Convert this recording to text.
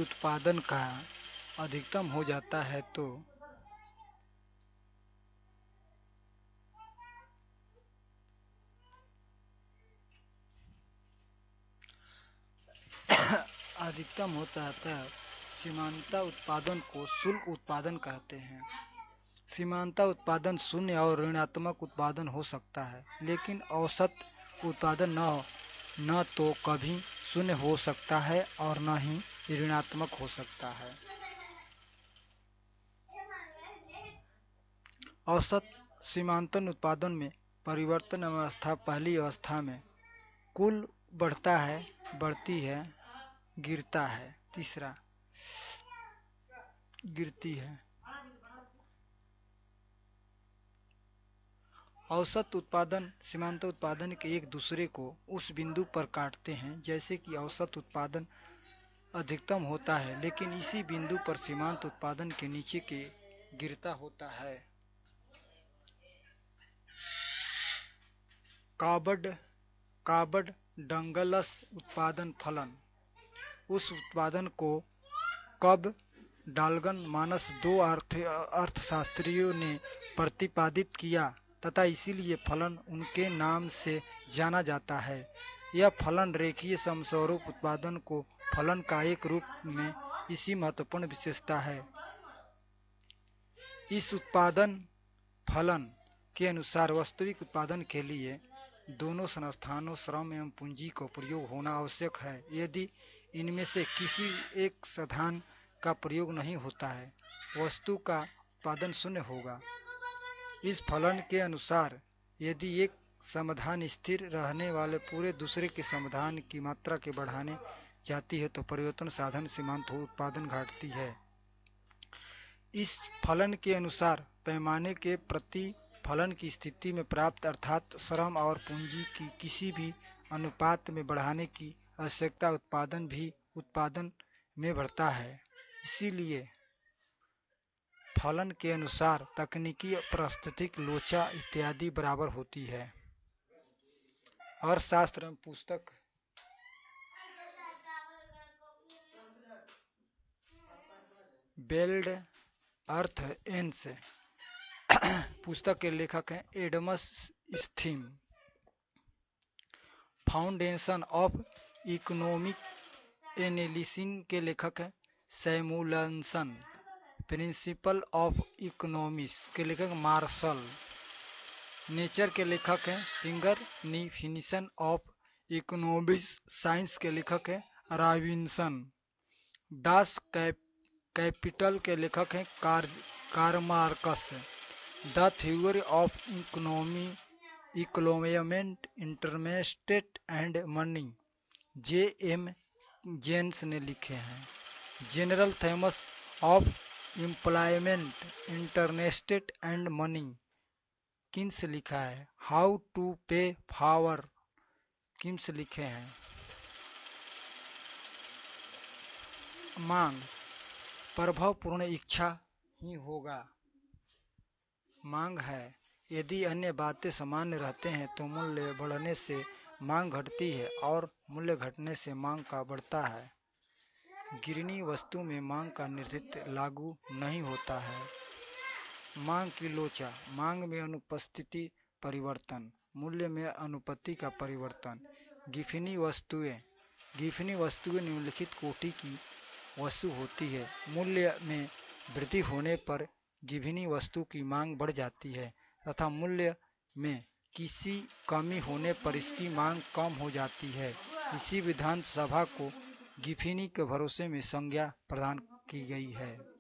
कुल उत्पादन का अधिकतम हो जाता है तो अधिकतम होता है सीमांता उत्पादन को शुल्क उत्पादन कहते हैं। सीमांता उत्पादन शून्य और ऋणात्मक उत्पादन हो सकता है, लेकिन औसत उत्पादन न तो कभी शून्य हो सकता है और न ही ऋणात्मक हो सकता है। औसत सीमांतन उत्पादन में परिवर्तन अवस्था पहली अवस्था में कुल बढ़ता है, बढ़ती है, गिरता है, तीसरा गिरती है। औसत उत्पादन सीमांत उत्पादन के एक दूसरे को उस बिंदु पर काटते हैं जैसे कि औसत उत्पादन अधिकतम होता है, लेकिन इसी बिंदु पर सीमांत उत्पादन के नीचे के गिरता होता है। कार्बन डंगलस उत्पादन फलन उस उत्पादन को कब डाल्टन मानस दो अर्थशास्त्रियों ने प्रतिपादित किया तथा इसीलिए फलन उनके नाम से जाना जाता है। यह फलन रेखीय समस्वरूप उत्पादन को फलन का एक रूप में इसी महत्वपूर्ण विशेषता है। इस उत्पादन फलन के अनुसार वास्तविक उत्पादन के लिए दोनों संस्थानों श्रम एवं पूंजी का प्रयोग होना आवश्यक है। यदि इनमें से किसी एक साधन का प्रयोग नहीं होता है, वस्तु का उत्पादन शून्य होगा। इस फलन के अनुसार यदि एक समाधान स्थिर रहने वाले पूरे दूसरे के समाधान की मात्रा के बढ़ाने जाती है तो परिवर्तन साधन सीमांत उत्पादन घटती है। इस फलन के अनुसार पैमाने के प्रति फलन की स्थिति में प्राप्त अर्थात श्रम और पूंजी की किसी भी अनुपात में बढ़ाने की आवश्यकता उत्पादन में बढ़ता है। इसीलिए फलन के अनुसार तकनीकी पारिस्थितिक लोचा इत्यादि बराबर होती है। अर्थशास्त्र में पुस्तक बेल्ड अर्थ एंस पुस्तक के लेखक हैं Adams Smith. Foundation of economic analysis के लेखक हैं सैमुएल्सन। प्रिंसिपल ऑफ इकोनॉमिक्स के लेखक मार्शल। नेचर के लेखक हैं Singer. Definition of economics science के लेखक हैं रॉबिन्सन। दास कैपिटल के लेखक हैं Karl Marx. The theory of economy employment interest and money J.M. Keynes ने लिखे हैं। General themes of employment interest and money Keynes लिखा है। How to pay for Keynes लिखे हैं। मांग प्रभावपूर्ण इच्छा ही होगा। मांग है। यदि अन्य बातें सामान्य रहते हैं तो मूल्य बढ़ने से मांग घटती है और मूल्य घटने से मांग का बढ़ता है। गिरनी वस्तु में मांग का निर्धारित लागू नहीं होता है। मांग की लोचा मांग में अनुपस्थिति परिवर्तन, मूल्य में अनुपत्ति का परिवर्तन। गिफनी वस्तुएं निम्नलिखित कोटि की वस्तु होती है। मूल्य में वृद्धि होने पर गिफनी वस्तु की मांग बढ़ जाती है तथा मूल्य में किसी कमी होने पर इसकी मांग कम हो जाती है। इसी विधानसभा को गिफनी के भरोसे में संज्ञा प्रदान की गई है।